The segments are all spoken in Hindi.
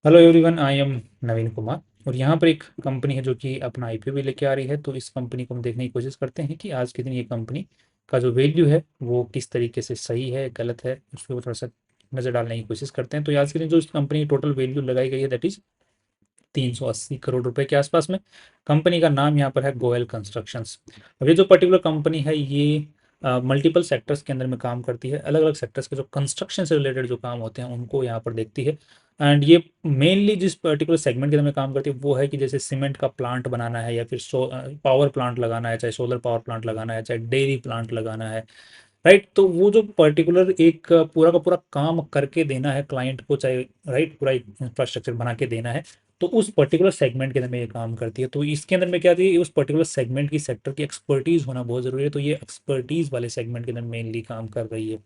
हेलो एवरीवन, आई एम नवीन कुमार। और यहाँ पर एक कंपनी है जो कि अपना आईपीओ भी लेके आ रही है। तो इस कंपनी को हम देखने की कोशिश करते हैं कि आज के दिन ये कंपनी का जो वैल्यू है वो किस तरीके से सही है, गलत है, उसके ऊपर थोड़ा सा नज़र डालने की कोशिश करते हैं। तो आज के दिन जो इस कंपनी की टोटल वैल्यू लगाई गई है दैट इज 380 करोड़ रुपए के आसपास में। कंपनी का नाम यहाँ पर है गोयल कंस्ट्रक्शंस। अब ये जो पर्टिकुलर कंपनी है ये मल्टीपल सेक्टर्स के अंदर में काम करती है। अलग अलग सेक्टर्स के जो कंस्ट्रक्शन से रिलेटेड जो काम होते हैं उनको यहाँ पर देखती है। एंड ये मेनली जिस पर्टिकुलर सेगमेंट के अंदर में काम करती है वो है कि जैसे सीमेंट का प्लांट बनाना है या फिर पावर प्लांट लगाना है, चाहे सोलर पावर प्लांट लगाना है, चाहे डेयरी प्लांट लगाना है। राइट, तो वो जो पर्टिकुलर एक पूरा का पूरा काम करके देना है क्लाइंट को, चाहे राइट पूरा इंफ्रास्ट्रक्चर बना के देना है, तो उस पर्टिकुलर सेगमेंट के अंदर में ये काम करती है। तो इसके अंदर में क्या थी, उस पर्टिकुलर सेगमेंट की सेक्टर की एक्सपर्टीज होना बहुत जरूरी है। तो ये एक्सपर्टीज वाले सेगमेंट के अंदर मेनली काम कर रही है।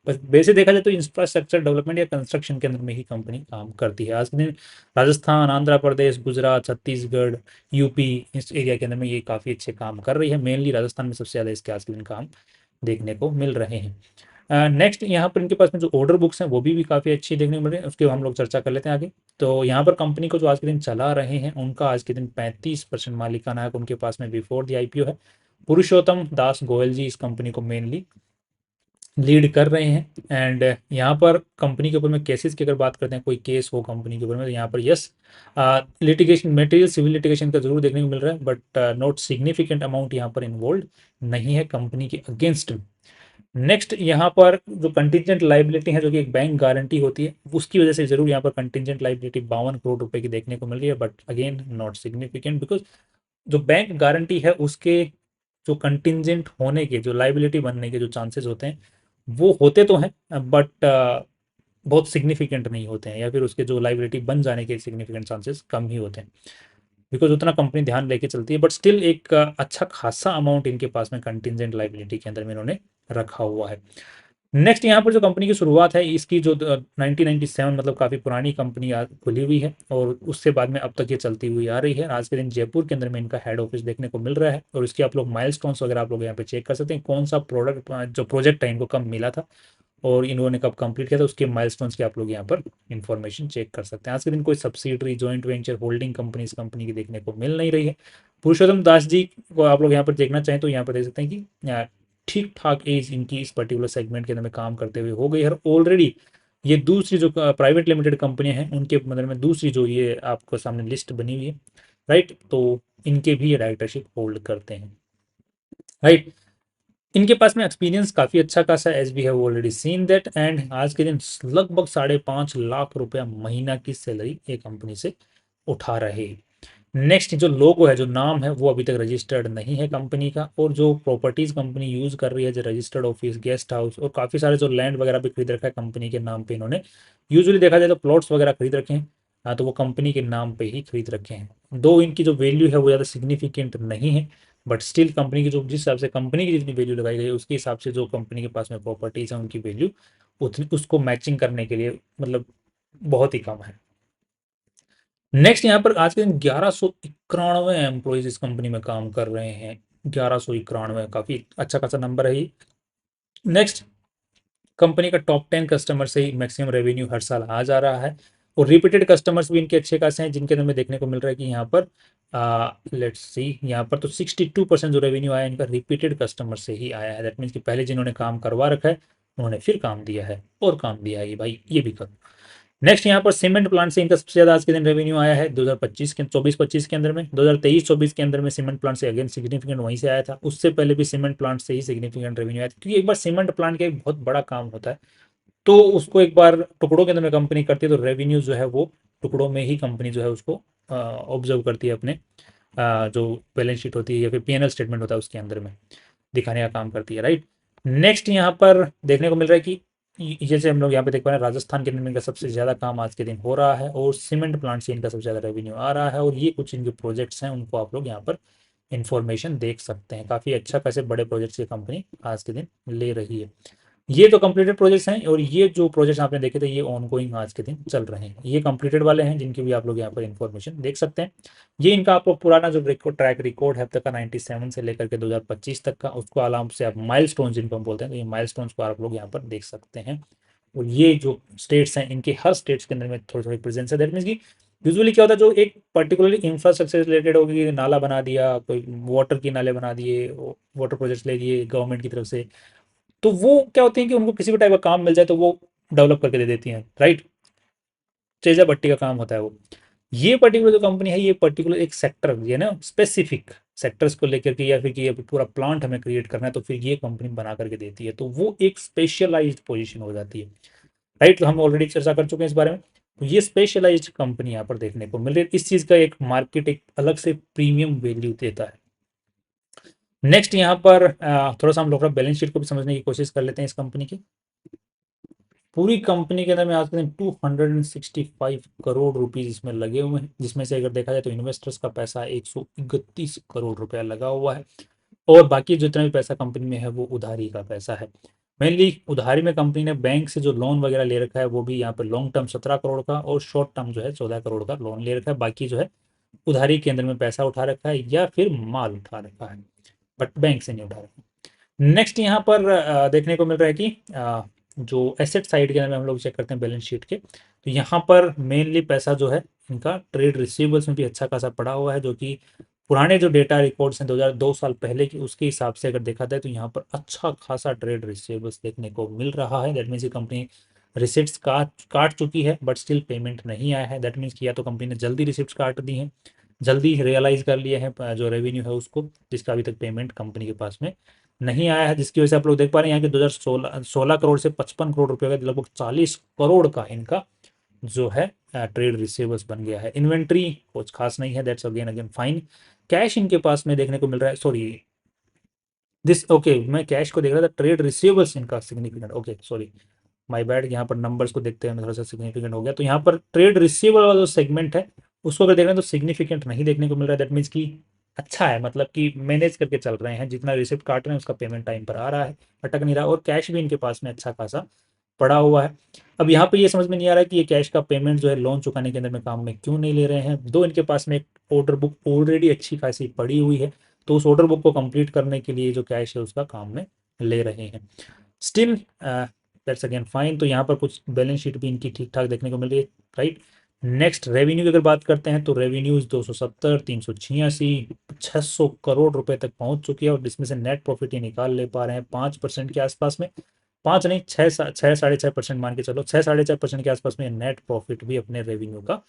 बस वैसे देखा जाए तो इंफ्रास्ट्रक्चर डेवलपमेंट या कंस्ट्रक्शन के अंदर में ही कंपनी काम करती है। आज के दिन राजस्थान, आंध्र प्रदेश, गुजरात, छत्तीसगढ़, यूपी, इस एरिया के अंदर में ये काफ़ी अच्छे काम कर रही है। मेनली राजस्थान में सबसे ज़्यादा इसके आज के दिन काम देखने को मिल रहे हैं। नेक्स्ट यहाँ पर इनके पास में जो ऑर्डर बुक्स हैं वो भी काफ़ी अच्छी देखने को मिल रही है, उसके हम लोग चर्चा कर लेते हैं आगे। तो यहाँ पर कंपनी को जो आज के दिन चला रहे हैं उनका आज के दिन 35% मालिकाना हक उनके पास में बिफोर द आईपीओ है। पुरुषोत्तम दास गोयल जी इस कंपनी को मेनली लीड कर रहे हैं। एंड यहाँ पर कंपनी के ऊपर में केसेस की अगर बात करते हैं, कोई केस हो कंपनी के ऊपर में, तो यहाँ पर yes litigation material civil litigation का जरूर देखने को मिल रहा है, बट नॉट सिग्निफिकेंट अमाउंट यहाँ पर इन्वॉल्व नहीं है कंपनी के अगेंस्ट में। नेक्स्ट यहाँ पर जो कंटिजेंट लाइबिलिटी है जो कि एक बैंक गारंटी होती है, उसकी वजह से जरूर यहाँ पर कंटिजेंट लाइबिलिटी 52 करोड़ रुपए की देखने को मिल रही है, but again not significant because जो बैंक गारंटी है उसके जो कंटिजेंट होने के, जो लाइबिलिटी बनने के जो चांसेस होते हैं वो होते तो हैं, बट बहुत सिग्निफिकेंट नहीं होते हैं, या फिर उसके जो लाइबिलिटी बन जाने के सिग्निफिकेंट चांसेस कम ही होते हैं बिकॉज उतना कंपनी ध्यान लेके चलती है। बट स्टिल एक अच्छा खासा अमाउंट इनके पास में कंटिजेंट लाइबिलिटी के अंदर में इन्होंने रखा हुआ है। नेक्स्ट यहाँ पर जो कंपनी की शुरुआत है इसकी जो 1997 मतलब काफ़ी पुरानी कंपनी खुली हुई है और उससे बाद में अब तक ये चलती हुई आ रही है। आज के दिन जयपुर के अंदर में इनका हेड ऑफिस देखने को मिल रहा है और इसके आप लोग माइलस्टोन्स वगैरह आप लोग यहाँ पे चेक कर सकते हैं, कौन सा प्रोडक्ट जो प्रोजेक्ट है इनको कब मिला था और इन्होंने कब कंप्लीट किया था, उसके माइलस्टोन्स के आप लोग यहाँ पर इन्फॉर्मेशन चेक कर सकते हैं। आज के दिन कोई subsidiary, joint venture, holding company इस कंपनी की देखने को मिल नहीं रही है। पुरुषोत्तम दास जी को आप लोग यहाँ पर देखना चाहें तो यहाँ पर देख सकते हैं कि ठीक ठाक एज इनकी इस पर्टिकुलर सेगमेंट के अंदर में काम करते हुए हो गई है। ऑलरेडी ये दूसरी जो प्राइवेट लिमिटेड कंपनियां हैं उनके मतलब में दूसरी जो ये आपको सामने लिस्ट बनी हुई है, राइट, तो इनके भी ये डायरेक्टरशिप होल्ड करते हैं। राइट, इनके पास में एक्सपीरियंस काफ़ी अच्छा खासा, as we have already seen that. And आज के दिन लगभग 5.5 लाख रुपया महीना की सैलरी ये कंपनी से उठा रहे। नेक्स्ट जो लोगो है, जो नाम है, वो अभी तक रजिस्टर्ड नहीं है कंपनी का। और जो प्रॉपर्टीज कंपनी यूज कर रही है, जो रजिस्टर्ड ऑफिस, गेस्ट हाउस और काफ़ी सारे जो लैंड वगैरह भी खरीद रखा है कंपनी के नाम पे इन्होंने। यूजुअली देखा जाए तो प्लॉट्स वगैरह खरीद रखे हैं, हाँ, तो वो कंपनी के नाम पे ही खरीद रखे हैं। दो इनकी जो वैल्यू है वो ज़्यादा सिग्निफिकेंट नहीं है, बट स्टिल कंपनी की जो जिस हिसाब से कंपनी की जितनी वैल्यू लगाई गई है उसके हिसाब से जो कंपनी के पास में प्रॉपर्टीज है उनकी वैल्यू उतनी उसको मैचिंग करने के लिए मतलब बहुत ही कम है। नेक्स्ट यहाँ पर आज के दिन 1191 एम्प्लॉयज इस कंपनी में काम कर रहे हैं। 1191 काफी अच्छा खासा नंबर है ये। नेक्स्ट, कंपनी का टॉप 10 कस्टमर से ही मैक्सिमम रेवेन्यू हर साल आ जा रहा है और रिपीटेड कस्टमर्स भी इनके अच्छे खासे हैं, जिनके अंदर में देखने को मिल रहा है कि यहाँ पर लेट्स सी, यहाँ पर तो 62% जो रेवेन्यू आया इनका रिपीटेड कस्टमर से ही आया है। दैट मीन्स कि पहले जिन्होंने काम करवा रखा है उन्होंने फिर काम दिया है और काम दिया है ये भाई ये भी करो। नेक्स्ट यहाँ पर सीमेंट प्लांट से इनका सबसे ज्यादा आज के दिन रेवेन्यू आया है 2025 के 24-25 के अंदर में। 2023-24 के अंदर में सीमेंट प्लांट से अगेन सिग्निफिकेंट वहीं से आया था, उससे पहले भी सीमेंट प्लांट से ही सिग्निफिकेंट रेवेन्यू आया था, क्योंकि एक बार सीमेंट प्लांट का एक बहुत बड़ा काम होता है तो उसको एक बार टुकड़ों के अंदर में कंपनी करती है तो रेवेन्यू जो है वो टुकड़ों में ही कंपनी जो है उसको ऑब्जर्व करती है अपने जो बैलेंस शीट होती है या फिर पीएनएल स्टेटमेंट होता है उसके अंदर में दिखाने का काम करती है। राइट, नेक्स्ट यहाँ पर देखने को मिल रहा है कि जैसे हम लोग यहाँ पे देख पा रहे हैं राजस्थान के अंदर में इनका सबसे ज़्यादा काम आज के दिन हो रहा है और सीमेंट प्लांट से इनका सबसे ज़्यादा रेवेन्यू आ रहा है और ये कुछ इनके प्रोजेक्ट्स हैं उनको आप लोग यहाँ पर इंफॉर्मेशन देख सकते हैं। काफ़ी अच्छा खासे बड़े प्रोजेक्ट्स ये कंपनी आज के दिन ले रही है। ये तो कंप्लीटेड प्रोजेक्ट्स हैं और ये जो प्रोजेक्ट्स आपने देखे थे ये ऑनगोइंग आज के दिन चल रहे हैं, ये कंप्लीटेड वाले हैं जिनकी भी आप लोग यहाँ पर इंफॉर्मेशन देख सकते हैं। ये इनका आपको पुराना जो ट्रैक रिकॉर्ड है अब तक का 97 से लेकर के 2025 तक का, उसको आराम से आप माइलस्टोन्स जिनको हम बोलते हैं, तो ये माइलस्टोन्स को आप लोग यहाँ पर देख सकते हैं। और ये जो स्टेट्स हैं इनके हर स्टेट्स के अंदर में थोड़ी थोड़ी प्रेजेंस है। दैट मीन्स कि यूजुअली क्या होता है, जो एक पर्टिकुलरली इंफ्रास्ट्रक्चर से रिलेटेड होगी, नाला बना दिया, कोई वाटर की नाले बना दिए, वाटर प्रोजेक्ट्स ले लिए गवर्नमेंट की तरफ से, तो वो क्या होते हैं कि उनको किसी भी टाइप का काम मिल जाए तो वो डेवलप करके दे देती हैं, राइट। तेजा भट्टी का काम होता है वो। ये पर्टिकुलर जो कंपनी है, ये पर्टिकुलर एक सेक्टर, ये ना स्पेसिफिक सेक्टर्स को लेकर के, या फिर कि ये पूरा प्लांट हमें क्रिएट करना है, तो फिर ये कंपनी बना करके देती है, तो वो एक स्पेशलाइज्ड पोजीशन हो जाती है, राइट। तो हम ऑलरेडी चर्चा कर चुके हैं इस बारे में। तो ये स्पेशलाइज्ड कंपनी यहाँ पर देखने को मिल रही है, इस चीज़ का एक मार्केट एक अलग से प्रीमियम वैल्यू देता है। नेक्स्ट यहाँ पर थोड़ा सा हम लोग बैलेंस शीट को भी समझने की कोशिश कर लेते हैं इस कंपनी की। पूरी कंपनी के अंदर में आज के दिन 265 करोड़ रुपीज इसमें लगे हुए हैं, जिसमें से अगर देखा जाए तो इन्वेस्टर्स का पैसा 131 करोड़ रुपया लगा हुआ है, और बाकी जितना भी पैसा कंपनी में है वो उधारी का पैसा है। मेनली उधारी में कंपनी ने बैंक से जो लोन वगैरह ले रखा है वो भी यहाँ पर लॉन्ग टर्म 17 करोड़ का, और शॉर्ट टर्म जो है 14 करोड़ का लोन ले रखा है। बाकी जो है उधारी के अंदर में पैसा उठा रखा है या फिर माल उठा रखा है, बट बैंक से नहीं उठा रखा। नेक्स्ट यहाँ पर देखने को मिल रहा है कि जो एसेट साइड के अंदर में हम लोग चेक करते हैं बैलेंस शीट के, तो यहाँ पर मेनली पैसा जो है इनका ट्रेड रिसीवेबल्स में भी अच्छा खासा पड़ा हुआ है, जो कि पुराने जो डेटा रिकॉर्ड्स हैं 2002 साल पहले की, उसके हिसाब से अगर देखा जाए तो यहाँ पर अच्छा खासा ट्रेड रिसीवेबल्स देखने को मिल रहा है। दैट मीन्स ये कंपनी रिसिप्ट्स काट चुकी है, बट स्टिल पेमेंट नहीं आया है। दैट मीन्स कि या तो कंपनी ने जल्दी रिसिप्ट्स काट दी हैं, जल्दी रियलाइज कर लिए हैं जो रेवेन्यू है उसको, जिसका अभी तक पेमेंट कंपनी के पास में नहीं आया है, जिसकी वजह से आप लोग देख पा रहे हैं यहाँ कि 2016 करोड़ से 55 करोड़ रुपए का लगभग 40 करोड़ का इनका जो है ट्रेड रिसीवेबल्स बन गया है। इन्वेंट्री कुछ खास नहीं है, that's again again fine. Cash इनके पास में देखने को मिल रहा है, सॉरी दिस ओके, मैं कैश को देख रहा था, ट्रेड रिसीवेबल्स इनका significant, okay sorry my bad. यहाँ पर नंबर्स को देखते हैं थोड़ा सा सिग्निफिकेंट हो गया, तो यहाँ पर ट्रेड रिसीवेबल वाला जो सेगमेंट है उसको अगर देख रहे हैं तो सिग्निफिकेंट नहीं देखने को मिल रहा है। दैट मीन्स कि अच्छा है, मतलब कि मैनेज करके चल रहे हैं, जितना रिसिप्ट काट रहे हैं उसका पेमेंट टाइम पर आ रहा है, अटक नहीं रहा, और कैश भी इनके पास में अच्छा खासा पड़ा हुआ है। अब यहाँ पे ये समझ में नहीं आ रहा है कि ये कैश का पेमेंट जो है लोन चुकाने के अंदर में काम में क्यों नहीं ले रहे हैं। दो इनके पास में एक ऑर्डर बुक ऑलरेडी अच्छी खासी पड़ी हुई है, तो उस ऑर्डर बुक को कंप्लीट करने के लिए जो कैश है उसका काम में ले रहे हैं। Still that's again fine. तो यहाँ पर कुछ बैलेंस शीट भी इनकी ठीक ठाक देखने को मिल रही है, राइट। नेक्स्ट रेवेन्यू की अगर बात करते हैं तो रेवेन्यूज 270, 386, 600 करोड़ रुपए तक पहुंच चुकी है, और इसमें से नेट प्रॉफिट ये निकाल ले पा रहे हैं 5% के आसपास में। पाँच नहीं, छः 6.5% मान के चलो, 6-6.5% के आसपास में नेट प्रॉफिट भी अपने रेवेन्यू का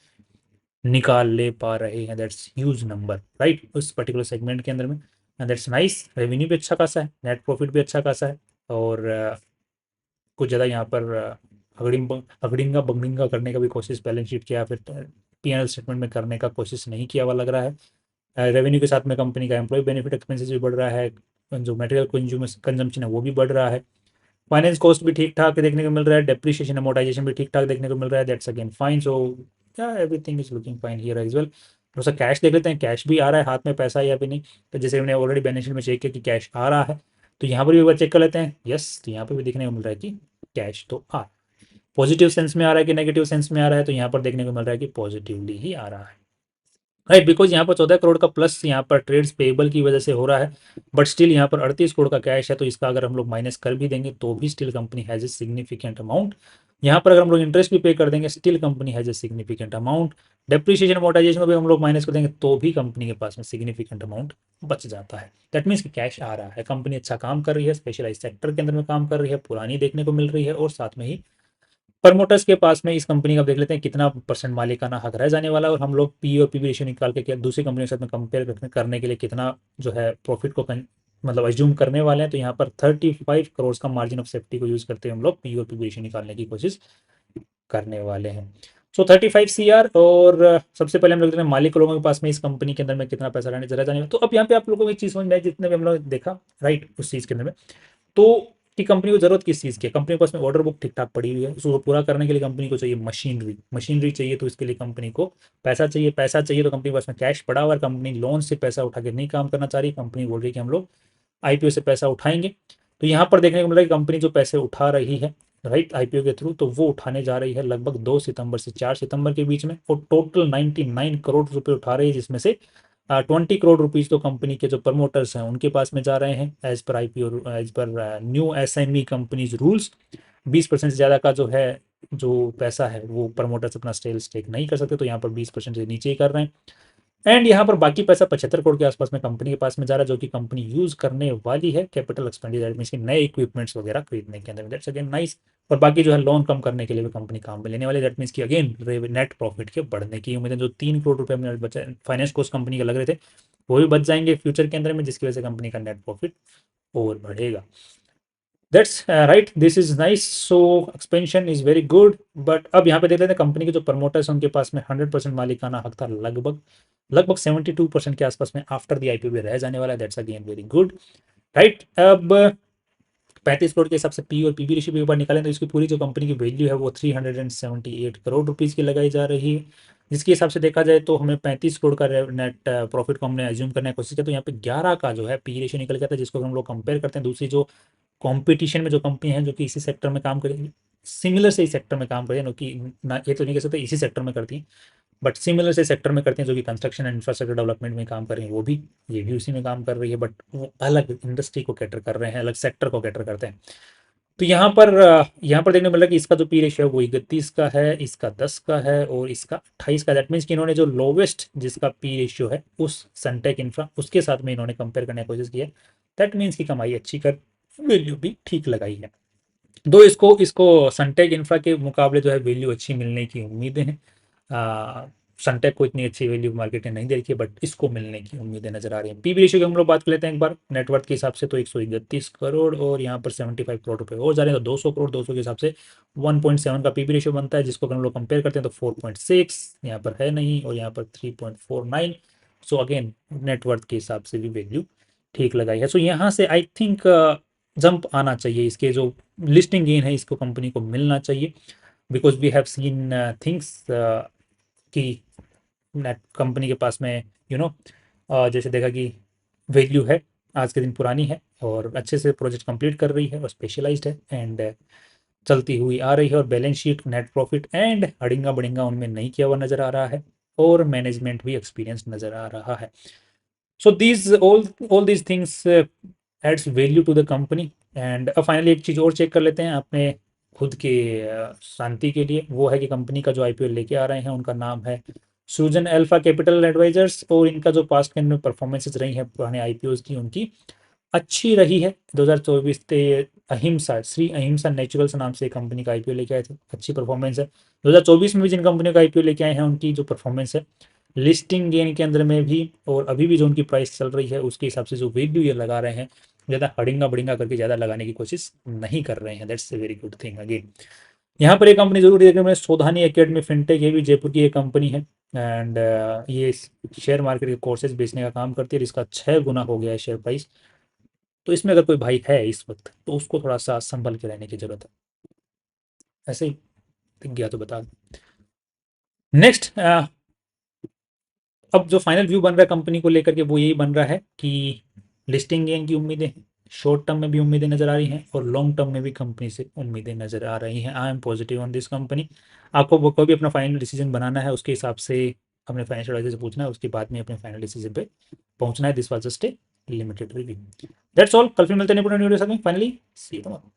निकाल ले पा रहे हैं। दैट्स ह्यूज नंबर, राइट, उस पर्टिकुलर सेगमेंट के अंदर में। And that's nice. रेवेन्यू भी अच्छा खासा है, नेट प्रॉफिट भी अच्छा खासा है, और कुछ ज़्यादा यहाँ पर अगड़िंगा बगड़िंगा करने का भी कोशिश बैलेंस शीट किया, फिर पीएनएल स्टेटमेंट में करने का कोशिश नहीं किया हुआ लग रहा है। रेवेन्यू के साथ में कंपनी का एम्प्लॉय बेनिफिट एक्सपेंसेस भी बढ़ रहा है, जो मटेरियल कंजम्पशन है वो भी बढ़ रहा है। फाइनेंस कॉस्ट भी ठीक ठाक देखने को मिल रहा है, डेप्रिसिएशन अमोर्टाइजेशन भी ठीक ठाक देखने को मिल रहा है, that's again fine. So everything is looking fine here as well. थोड़ा सा कैश देख लेते हैं, कैश भी आ रहा है हाथ में, पैसा या भी नहीं। तो जैसे हमने ऑलरेडी बैलेंस शीट में चेक किया कि कैश आ रहा है, तो यहाँ पर भी एक बार चेक कर लेते हैं। यस, तो यहाँ पर भी देखने को मिल रहा है कि कैश तो आ पॉजिटिव सेंस में आ रहा है कि नेगेटिव सेंस में आ रहा है, तो यहाँ पर देखने को मिल रहा है कि पॉजिटिवली ही आ रहा है, राइट। बिकॉज यहाँ पर 14 करोड़ का प्लस यहाँ पर ट्रेड्स पेबल की वजह से हो रहा है, बट स्टिल यहाँ पर 38 करोड़ का कैश है, तो इसका अगर हम लोग माइनस कर भी देंगे तो भी still company has a significant amount. यहाँ पर अगर हम लोग इंटरेस्ट भी पे कर देंगे, still company has a significant amount. Depreciation amortisation में भी हम लोग माइनस कर देंगे तो भी कंपनी के पास में सिग्निफिकेंट अमाउंट बच जाता है। दैट मीन्स कि कैश आ रहा है, कंपनी अच्छा काम कर रही है, स्पेशलाइज सेक्टर के अंदर में काम कर रही है, पुरानी देखने को मिल रही है, और साथ में ही प्रमोटर्स के पास में इस कंपनी का देख लेते हैं कितना परसेंट मालिकाना हक रह जाने वाला है, और हम लोग पी और पीवी रेशियो निकाल के दूसरी कंपनी के साथ में कंपेयर करने के लिए कितना जो है प्रॉफिट को मतलब अज्यूम करने वाले हैं। तो यहाँ पर 35 करोड़ का मार्जिन ऑफ सेफ्टी को यूज करते हुए हम लोग पी और पीवी रेशियो निकालने की कोशिश करने वाले हैं। सो 35 CR, और सबसे पहले हम लोग देखते हैं मालिक लोगों के पास में इस कंपनी के अंदर में कितना पैसा रहने जरा जाने। तो अब यहाँ पे आप लोगों को एक चीज़ समझ में आई, जितने भी हम लोग देखा, राइट, उस चीज़ के अंदर में, तो कि कंपनी को जरूरत किस चीज़ की है। कंपनी के पास में ऑर्डर बुक ठीक ठाक पड़ी हुई है, उसको पूरा करने के लिए कंपनी को चाहिए मशीनरी, मशीनरी चाहिए, तो इसके लिए कंपनी को पैसा चाहिए, पैसा चाहिए, तो कंपनी के पास में कैश पड़ा हुआ है। कंपनी लोन से पैसा उठा के नहीं काम करना चाह रही, कंपनी बोल रही है कि हम लोग आईपीओ से पैसा उठाएंगे। तो यहाँ पर देखने को मिल रहा है कि कंपनी जो पैसे उठा रही है, राइट, आईपीओ के थ्रू, तो वो उठाने जा रही है लगभग 2 सितंबर से 4 सितंबर के बीच में, और टोटल 99 करोड़ रुपए उठा रही है, जिसमें से 20 करोड़ रुपीज तो कंपनी के जो प्रमोटर्स हैं उनके पास में जा रहे हैं, as per IPO, as per new SME companies rules. 20% से ज़्यादा का जो है जो पैसा है वो प्रमोटर्स अपना सेल्स टेक नहीं कर सकते, तो यहाँ पर 20% से नीचे ही कर रहे हैं। एंड यहाँ पर बाकी पैसा 75 करोड़ के आसपास में कंपनी के पास में जा रहा है, जो कि कंपनी यूज करने वाली है कैपिटल एक्सपेंडिचर मीन के नए इक्विपमेंट्स वगैरह खरीदने के अंदर, दैट्स अगेन नाइस। और बाकी जो है लोन कम करने के लिए भी कंपनी काम में लेने वाली, दैट मीन्स की अगेन नेट प्रॉफिट के बढ़ने की उम्मीद है। जो 3 करोड़ रुपए में बचा फाइनेंस कॉस्ट कंपनी के लग रहे थे वो भी बच जाएंगे फ्यूचर के अंदर में, जिसकी वजह से कंपनी का नेट प्रॉफिट और बढ़ेगा। That's right, this is nice. So expansion is very good. But अब यहाँ पे देख लेते हैं कंपनी के जो प्रमोटर्स हैं उनके पास में 100% मालिकाना हक था, लगभग लगभग 72% के आसपास में आफ्टर दी आईपीओ भी रह जाने वाला है, that's again very good. Right, अब 35 करोड़ के हिसाब से पी और पीबी रेशियो भी ऊपर निकालें तो इसकी पूरी जो कंपनी की वैल्यू है वो 378 करोड़ रुपीज़ की लगाई जा रही है, जिसके हिसाब से देखा जाए तो हमें 35 करोड़ का नेट प्रॉफिट को हमने एज्यूम करने की कोशिश की, तो यहाँ पे 11 का जो है पी रेशियो निकल गया था, जिसको हम लोग कंपेयर करते हैं दूसरी जो कंपटीशन में जो कंपनी है जो कि इसी सेक्टर में काम करेगी, सिमिलर से इस सेक्टर में काम करें, कि ना ये तो नहीं कह सकते इसी सेक्टर में करती हैं, बट सिमिलर से सेक्टर में करती हैं, जो कि कंस्ट्रक्शन एंड इंफ्रास्ट्रक्चर डेवलपमेंट में काम कर रही हैं, वो भी ये भी उसी में काम कर रही है, बट वो अलग इंडस्ट्री को कैटर कर रहे हैं, अलग सेक्टर को कैटर करते हैं। तो यहाँ पर देखने को मिला कि इसका जो पी रेशियो है वो 31 का है, इसका 10 का है और इसका 28 का। दैट मीन्स कि इन्होंने जो लोवेस्ट जिसका पी रेशियो है उस सनटेक इंफ्रा उसके साथ में इन्होंने कंपेयर करने की कोशिश की है। दैट मीन्स की कमाई अच्छी कर वैल्यू भी ठीक लगाई है। दो इसको इसको सनटेक इंफ्रा के मुकाबले जो है वैल्यू अच्छी मिलने की उम्मीदें हैं। सनटेक को इतनी अच्छी वैल्यू मार्केट ने नहीं दे रखी है, बट इसको मिलने की उम्मीदें नजर आ रही हैं। पीबी रेशियो की हम लोग बात कर लेते हैं एक बार नेटवर्थ के हिसाब से, तो 131 करोड़ और यहाँ पर 75 करोड़ रुपए और जा रहे हैं, तो 200 करोड़ 200 के हिसाब से 1.7 का पीबी रेशियो बनता है, जिसको अगर हम लोग कंपेयर करते हैं तो 4.6 यहाँ पर है नहीं और यहाँ पर 3.49। सो अगेन नेटवर्थ के हिसाब से भी वैल्यू ठीक लगाई है। सो यहाँ से आई थिंक जंप आना चाहिए, इसके जो लिस्टिंग गेन है इसको कंपनी को मिलना चाहिए, because we have seen things कि नेट कंपनी के पास में जैसे देखा कि वैल्यू है आज के दिन पुरानी है और अच्छे से प्रोजेक्ट कंप्लीट कर रही है और स्पेशलाइज्ड है एंड चलती हुई आ रही है, और balance sheet net profit and हड़िंगा बड़िंगा उनमें नहीं किया हुआ नजर आ रहा है और मैनेजमेंट भी एक्सपीरियंस नजर आ रहा है। So these all these things adds value to the company. And अब फाइनली एक चीज़ और चेक कर लेते हैं अपने खुद के शांति के लिए, वो है कि कंपनी का जो आईपीओ लेके आ रहे हैं उनका नाम है सुजन अल्फा कैपिटल एडवाइजर्स, और इनका जो पास्ट के अंदर परफॉर्मेंसेज रही हैं पुराने आईपीओज की उनकी अच्छी रही है। 2024 से अहिंसा श्री अहिंसा नेचुरल्स नाम से कंपनी का आईपीओ लेके आए थे, अच्छी परफॉर्मेंस है। 2024 में भी जिन कंपनियों का आईपीओ लेके आए हैं उनकी जो परफॉर्मेंस है लिस्टिंग गेन के अंदर में भी और अभी भी जो उनकी प्राइस चल रही है उसके हिसाब से जो वैल्यू ये लगा रहे हैं, ज़्यादा हड़िंगा बड़िंगा करके ज़्यादा लगाने की कोशिश नहीं कर रहे हैं, that's a very good thing. Again यहाँ पर एक कंपनी जरूर देखने में सोधानी एकेडमी फिनटेक, ये भी जयपुर की एक कंपनी है एंड ये शेयर मार्केट के कोर्सेज बेचने का काम करती है, इसका 6 गुना हो गया है शेयर प्राइस। तो इसमें अगर कोई भाई है इस वक्त तो उसको थोड़ा सा संभल के रहने की जरूरत है, ऐसे ही दिख गया तो बता दो। नेक्स्ट, अब जो फाइनल व्यू बन रहा है कंपनी को लेकर के वो यही बन रहा है कि लिस्टिंग गेन की उम्मीदें शॉर्ट टर्म में भी उम्मीदें नजर आ रही हैं और लॉन्ग टर्म में भी कंपनी से उम्मीदें नजर आ रही हैं। I am positive on this company. आपको वो कोई भी अपना फाइनल डिसीजन बनाना है उसके हिसाब से अपने फाइनेंशियल एडवाइजर से पूछना है, उसके बाद में अपने फाइनल डिसीजन पे पहुंचना है। This was just a limited review, that's all. कल फिर मिलते हैं पूरा वीडियो के साथ में। Finally see you tomorrow.